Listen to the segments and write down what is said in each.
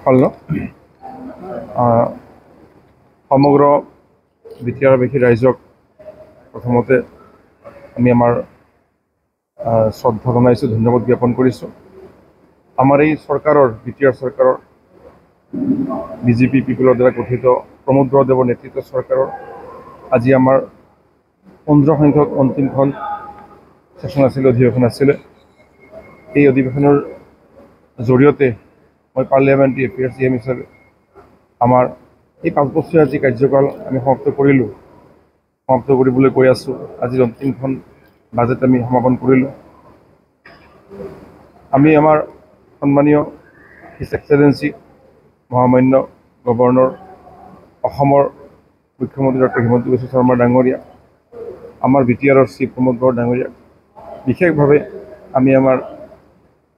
হল ন সমগ্ৰ বিটিআৰবাসী ৰাইজক প্ৰথমতে আমি আমাৰ শ্ৰদ্ধা জনাইছোঁ, ধন্যবাদ জ্ঞাপন কৰিছোঁ। আমাৰ এই চৰকাৰৰ বিটিআৰ চৰকাৰৰ বিজেপি পিপলৰ দ্বাৰা গঠিত প্ৰমোদ বৰদেৱৰ নেতৃত্বৰ চৰকাৰৰ আজি আমাৰ 15 সংখ্যক অন্তিমখন সেশন আছিলে, অধিৱেশন আছিলে। এই অধিৱেশনৰ জৰিয়তে মই পাৰ্লিয়ামেণ্টাৰী এফেয়াৰ্ছ CM হিচাপে আমাৰ এই 5 বছৰীয়া যি কাৰ্যকাল আমি সমাপ্ত কৰিলোঁ, সমাপ্ত কৰিবলৈ কৈ আছোঁ। আজিৰ অন্তিমখন বাজেট আমি সমাপন কৰিলোঁ। আমি আমাৰ সন্মানীয় হিজ এক্সেলেঞ্চি মহামান্য গভৰ্ণৰ অসমৰ মুখ্যমন্ত্ৰী ডক্টৰ হিমন্ত বিশ্ব শৰ্মা ডাঙৰীয়া, আমাৰ বিটিআৰৰ চিফ প্ৰমোদ বৰা ডাঙৰীয়া, বিশেষভাৱে আমি আমাৰ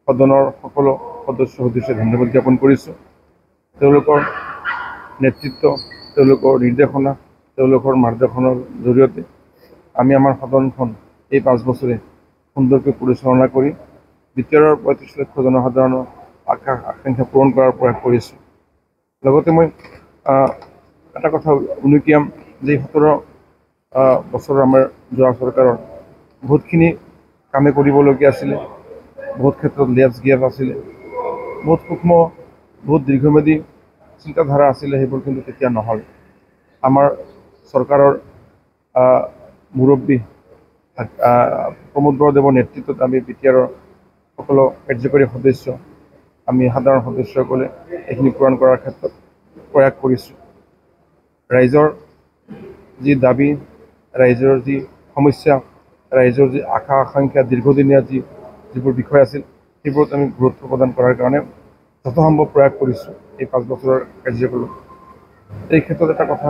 সদনৰ সকলো সদস্যই ধন্যবাদ জ্ঞাপন কৰিছোঁ। তেওঁলোকৰ নেতৃত্ব, তেওঁলোকৰ নিৰ্দেশনা, তেওঁলোকৰ মাৰ্গদৰ্শনৰ জৰিয়তে আমি আমাৰ সদনখন এই 5 বছৰে সুন্দৰকৈ পৰিচালনা কৰি বিটিআৰৰ 35 লক্ষ জনসাধাৰণৰ আকাংক্ষা পূৰণ কৰাৰ প্ৰয়াস কৰিছোঁ। লগতে মই এটা কথা উনুকিয়াম যে 17 বছৰ আমাৰ যোৱা চৰকাৰৰ বহুতখিনি কামে কৰিবলগীয়া আছিলে, বহুত ক্ষেত্ৰত লেপছ গেপ আছিলে, বহুত সূক্ষ্ম, বহুত দীৰ্ঘম্যাদী চিন্তাধাৰা আছিলে, সেইবোৰ কিন্তু তেতিয়া নহ'ল। আমাৰ চৰকাৰৰ মুৰব্বী প্ৰমোদ বৰদেৱৰ নেতৃত্বত আমি বিটিআৰৰ সকলো কাৰ্যকৰী সদস্য, আমি সাধাৰণ সদস্যসকলে এইখিনি পূৰণ কৰাৰ ক্ষেত্ৰত প্ৰয়াস কৰিছোঁ। ৰাইজৰ যি দাবী, ৰাইজৰ যি সমস্যা, ৰাইজৰ যি আশা আকাংক্ষা, দীৰ্ঘদিনীয়া যিবোৰ বিষয় আছিল, সেইবোৰত আমি গুৰুত্ব প্ৰদান কৰাৰ কাৰণে যথাসম্ভৱ প্ৰয়াস কৰিছোঁ এই 5 বছৰৰ কাৰ্যকালত। এই ক্ষেত্ৰত এটা কথা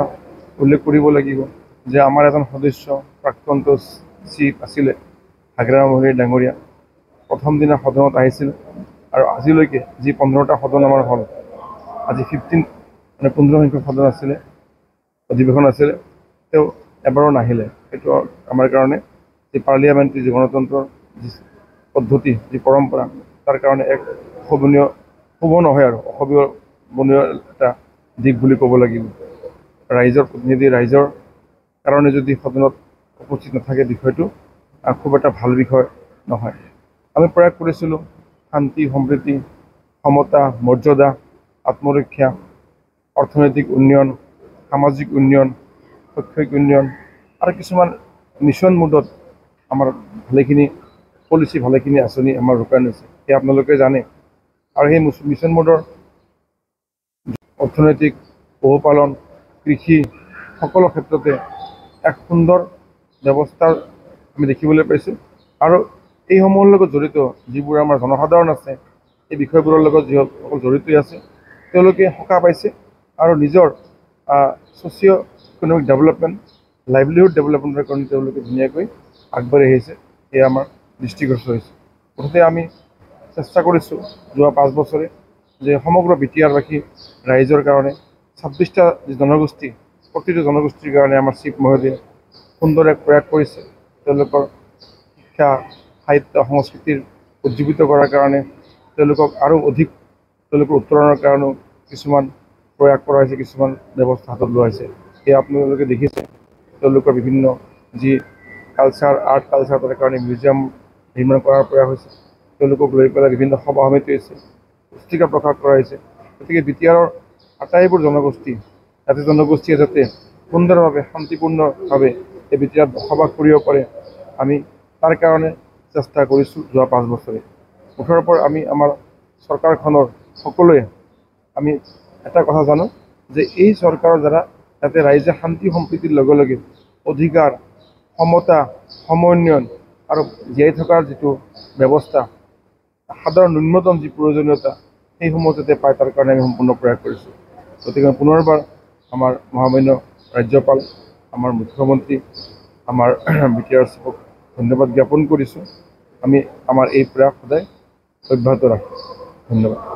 উল্লেখ কৰিব লাগিব যে আমাৰ এজন সদস্য প্ৰাক্তন চিফ আছিলে হাগ্ৰাম মহৰী ডাঙৰীয়া, প্ৰথম দিনা সদনত আহিছিল আৰু আজিলৈকে যি 15টা সদন আমাৰ হ'ল, আজি 15 সংখ্যক সদন আছিলে, অধিৱেশন আছিলে, তেওঁ এবাৰো নাহিলে। সেইটো আমাৰ কাৰণে যি পাৰ্লিয়ামেণ্টাৰী যি গণতন্ত্ৰৰ যি পদ্ধতি, যি পৰম্পৰা, তাৰ কাৰণে এক শুভ নহয় আৰু অশুভনীয় এটা দিশ বুলি ক'ব লাগিব। ৰাইজৰ প্ৰতিনিধি, ৰাইজৰ কাৰণে যদি সদনত উপস্থিত নাথাকে, বিষয়টো খুব এটা ভাল বিষয় নহয়। আমি প্ৰয়াস কৰিছিলোঁ শান্তি, সম্প্ৰীতি, সমতা, মৰ্যাদা, আত্মৰক্ষা, অৰ্থনৈতিক উন্নয়ন, সামাজিক উন্নয়ন, শৈক্ষিক উন্নয়ন আৰু কিছুমান মিছন মোডত আমাৰ ভালেখিনি পলিচি, ভালেখিনি আঁচনি আমাৰ ৰূপায়ণ হৈছে, সেয়া আপোনালোকে জানে। আৰু সেই মিছন মোডৰ অৰ্থনৈতিক, পশুপালন, কৃষি সকলো ক্ষেত্ৰতে এক সুন্দৰ ব্যৱস্থাৰ আমি দেখিবলৈ পাইছোঁ। আৰু এইসমূহৰ লগত জড়িত যিবোৰ আমাৰ জনসাধাৰণ আছে, এই বিষয়বোৰৰ লগত যিসকল জড়িত আছে, তেওঁলোকে সকাহ পাইছে আৰু নিজৰ ছ'চিঅ' ইকনমিক ডেভেলপমেণ্ট, লাইভলিহুড ডেভেলপমেণ্টৰ কাৰণে তেওঁলোকে ধুনীয়াকৈ আগবাঢ়ি আহিছে। এয়া আমাৰ দৃষ্টিগোচৰ হৈছে। মুঠতে আমি চেষ্টা কৰিছোঁ যোৱা 5 বছৰে যে সমগ্ৰ বিটিআৰবাসী ৰাইজৰ কাৰণে 26টা যি জনগোষ্ঠী, প্ৰতিটো জনগোষ্ঠীৰ কাৰণে আমাৰ চিফ মহোদয়ে সুন্দৰ এক প্ৰয়াস কৰিছে। তেওঁলোকৰ শিক্ষা, সাহিত্য, সংস্কৃতিৰ উজ্জীৱিত কৰাৰ কাৰণে, তেওঁলোকক আৰু অধিক তেওঁলোকৰ উত্তৰণৰ কাৰণেও কিছুমান প্ৰয়াস কৰা হৈছে, কিছুমান ব্যৱস্থা হাতত লোৱা হৈছে। সেয়া আপোনালোকে দেখিছে। তেওঁলোকৰ বিভিন্ন যি কালচাৰ, আৰ্ট কালচাৰ, তাৰ কাৰণে মিউজিয়াম নিৰ্মাণ কৰাৰ প্ৰয়াস হৈছে। তেওঁলোকক লৈ পেলাই বিভিন্ন সভা সমিতি হৈছে, পুস্তিকা প্ৰকাশ কৰা হৈছে। গতিকে বিটিআৰৰ আটাইবোৰ জনগোষ্ঠী, জাতি জনগোষ্ঠীয়ে যাতে সুন্দৰভাৱে, শান্তিপূৰ্ণভাৱে এই বিটিআৰত বসবাস কৰিব পাৰে, আমি তাৰ কাৰণে চেষ্টা কৰিছোঁ যোৱা 5 বছৰে। মুঠৰ ওপৰত আমি আমাৰ চৰকাৰখনৰ সকলোৱে আমি এটা কথা জানো যে এই চৰকাৰৰ দ্বাৰা যাতে ৰাইজে শান্তি সম্প্ৰীতিৰ লগে লগে অধিকাৰ, সমতা, সমন্বয়ন আৰু জীয়াই থকাৰ যিটো ব্যৱস্থা, সাধাৰণ ন্যূনতম যি প্ৰয়োজনীয়তা, সেইসমূহ যাতে পায়, তাৰ কাৰণে আমি সম্পূৰ্ণ প্ৰয়াস কৰিছোঁ। গতিকে পুনৰবাৰ আমাৰ মহামান্য ৰাজ্যপাল, আমাৰ মুখ্যমন্ত্ৰী, আমাৰ বিটিআৰ চিফক ধন্যবাদ জ্ঞাপন কৰিছোঁ। আমি আমাৰ এই প্ৰয়াস সদায় অব্যাহত ৰাখিম। ধন্যবাদ।